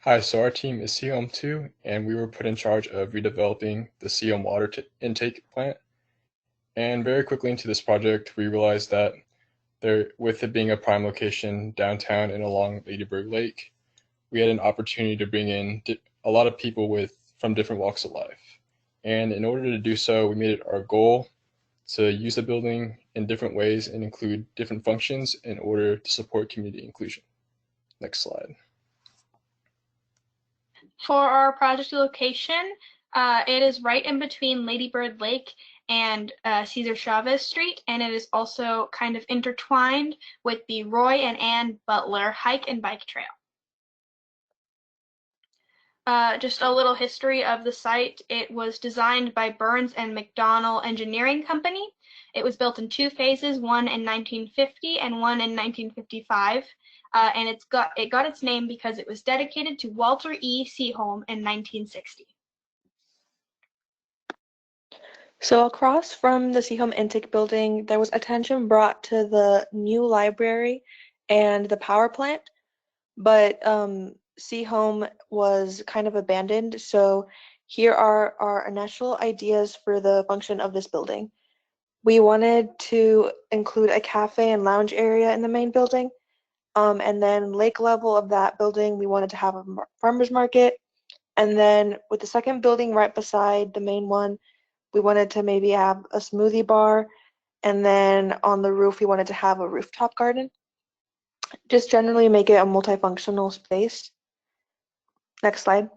Hi, so our team is Seaholm 2, and we were put in charge of redeveloping the Seaholm water intake plant. And very quickly into this project, we realized that with it being a prime location downtown and along Lady Bird Lake, we had an opportunity to bring in a lot of people from different walks of life. And in order to do so, we made it our goal to use the building in different ways and include different functions in order to support community inclusion. Next slide. For our project location, it is right in between Ladybird Lake and Cesar Chavez Street, and it is also kind of intertwined with the Roy and Ann Butler hike and bike trail. Just a little history of the site. It was designed by Burns and McDonnell Engineering Company. It was built in two phases, one in 1950 and one in 1955. And it got its name because it was dedicated to Walter E. Seaholm in 1960. So across from the Seaholm Intake building, there was attention brought to the new library and the power plant, but Seaholm was kind of abandoned. So here are our initial ideas for the function of this building. We wanted to include a cafe and lounge area in the main building. And then lake level of that building, we wanted to have a farmer's market. And then with the second building right beside the main one, we wanted to maybe have a smoothie bar. And then on the roof, we wanted to have a rooftop garden. Just generally make it a multifunctional space. Next slide.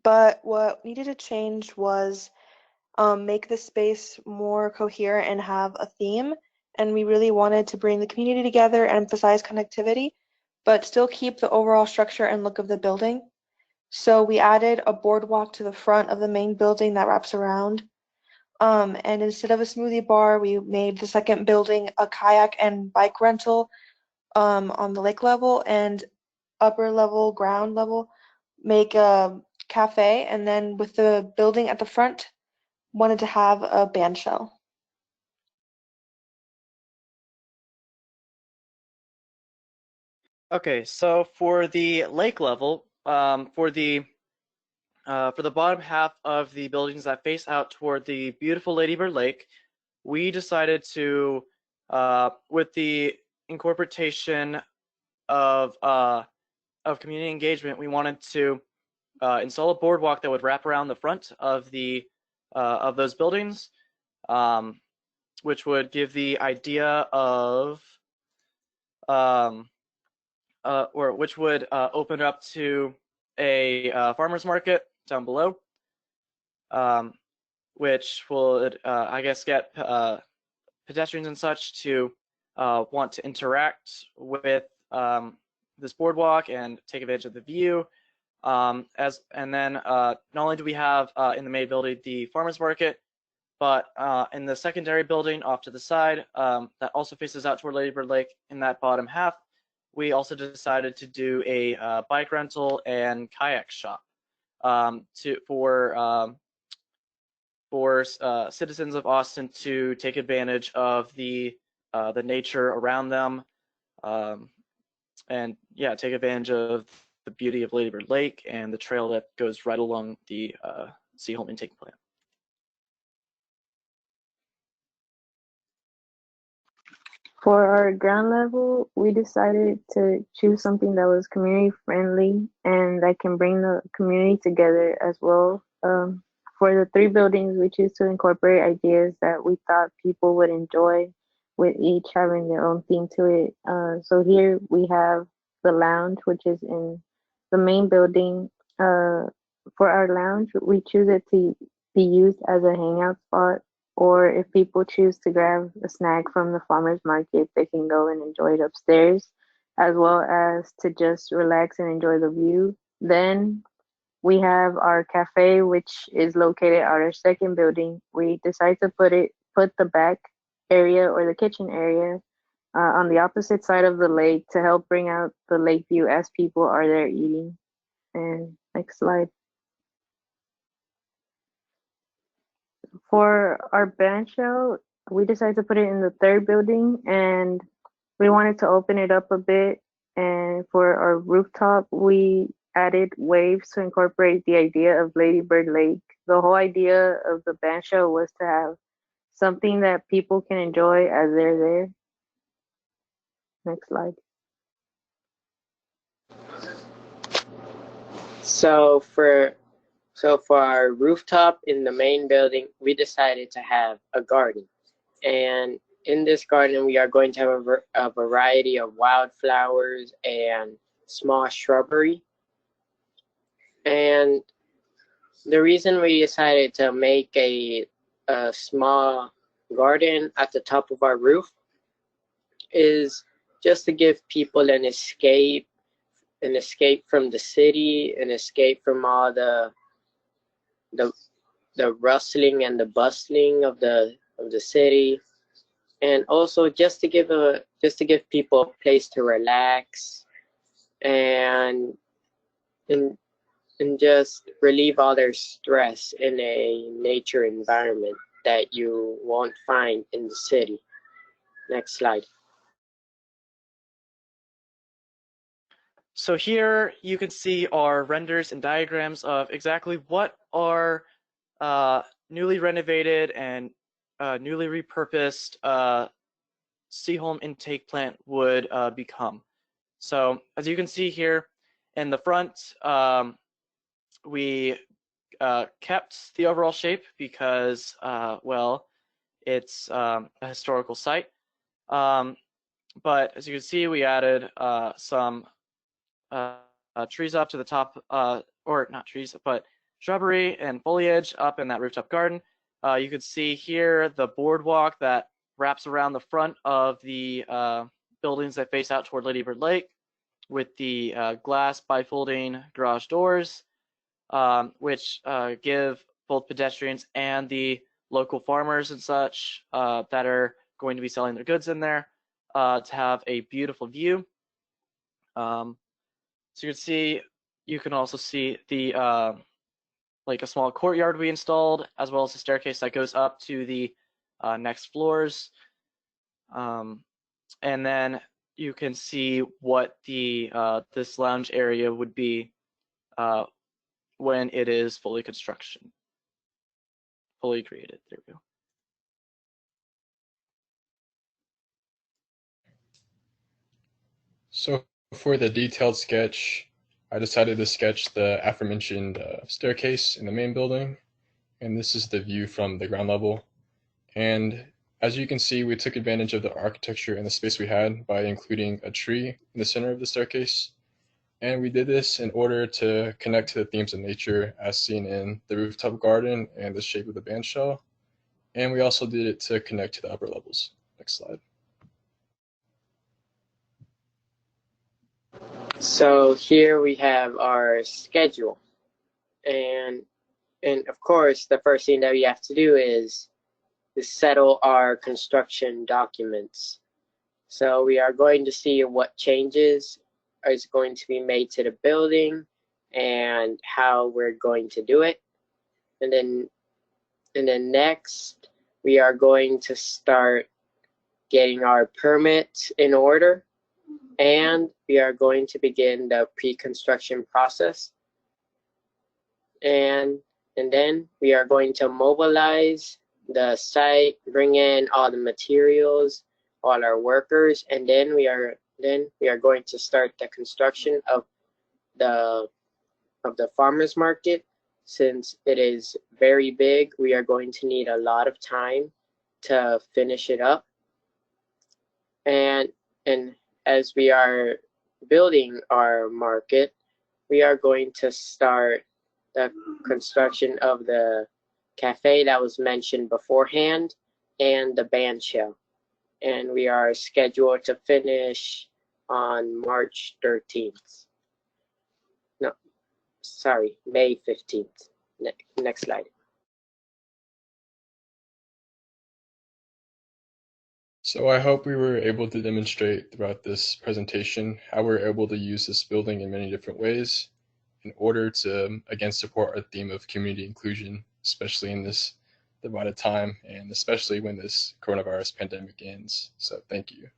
But what needed to change was make the space more coherent and have a theme. And we really wanted to bring the community together and emphasize connectivity, but still keep the overall structure and look of the building. So we added a boardwalk to the front of the main building that wraps around. And instead of a smoothie bar, we made the second building a kayak and bike rental on the lake level, and upper level, ground level, make a cafe. And then with the building at the front, wanted to have a band shell. Okay, so for the lake level, for the bottom half of the buildings that face out toward the beautiful Lady Bird Lake, we decided to, with the incorporation of community engagement, we wanted to install a boardwalk that would wrap around the front of those buildings, which would give the idea of or which would open up to a farmer's market down below, which would, I guess, get pedestrians and such to want to interact with this boardwalk and take advantage of the view. And then not only do we have in the main building the farmers market, but in the secondary building off to the side that also faces out toward Lady Bird Lake, in that bottom half, we also decided to do a bike rental and kayak shop for citizens of Austin to take advantage of the nature around them, and yeah, take advantage of the beauty of Lady Bird Lake and the trail that goes right along the Seaholm intake plant. For our ground level, we decided to choose something that was community friendly and that can bring the community together as well. For the three buildings, we choose to incorporate ideas that we thought people would enjoy, with each having their own theme to it. So here we have the lounge, which is in the main building. For our lounge, we choose it to be used as a hangout spot, or if people choose to grab a snack from the farmers market, they can go and enjoy it upstairs, as well as to just relax and enjoy the view. Then we have our cafe, which is located at our second building. We decided to put the back area or the kitchen area on the opposite side of the lake to help bring out the lake view as people are there eating. And next slide. For our band shell, we decided to put it in the third building, and we wanted to open it up a bit And for our rooftop, we added waves to incorporate the idea of Lady Bird Lake. The whole idea of the band show was to have something that people can enjoy as they're there. Next slide. So for our rooftop in the main building, we decided to have a garden. And in this garden, we are going to have a variety of wildflowers and small shrubbery. And the reason we decided to make a small garden at the top of our roof is just to give people an escape from the city, an escape from all the rustling and the bustling of the city, and also just to give people a place to relax and and just relieve all their stress in a nature environment that you won't find in the city. Next slide. So here you can see our renders and diagrams of exactly what our newly renovated and newly repurposed Seaholm intake plant would become. So as you can see here in the front, we kept the overall shape because, well, it's a historical site. But as you can see, we added some trees up to the top, or not trees, but shrubbery and foliage up in that rooftop garden. You can see here the boardwalk that wraps around the front of the buildings that face out toward Lady Bird Lake with the glass bifolding garage doors, which give both pedestrians and the local farmers and such that are going to be selling their goods in there to have a beautiful view. So you can also see the like a small courtyard we installed, as well as the staircase that goes up to the next floors. And then you can see what the this lounge area would be when it is fully created. There we go. So for the detailed sketch, I decided to sketch the aforementioned staircase in the main building, and this is the view from the ground level. And as you can see, we took advantage of the architecture and the space we had by including a tree in the center of the staircase. And we did this in order to connect to the themes of nature as seen in the rooftop garden and the shape of the band shell. And we also did it to connect to the upper levels. Next slide. So here we have our schedule, and of course the first thing that we have to do is settle our construction documents. So we are going to see what changes is going to be made to the building and how we're going to do it. And then next we are going to start getting our permits in order, and we are going to begin the pre-construction process. And then we are going to mobilize the site, bring in all the materials, all our workers, and then we are going to start the construction of the farmers market. Since it is very big, we are going to need a lot of time to finish it up. And as we are building our market, we are going to start the construction of the cafe that was mentioned beforehand and the band shell. And we are scheduled to finish on March 13th. No, sorry, May 15th. Next slide. So I hope we were able to demonstrate throughout this presentation how we're able to use this building in many different ways in order to, again, support our theme of community inclusion, especially in this divided time and especially when this coronavirus pandemic ends. So thank you.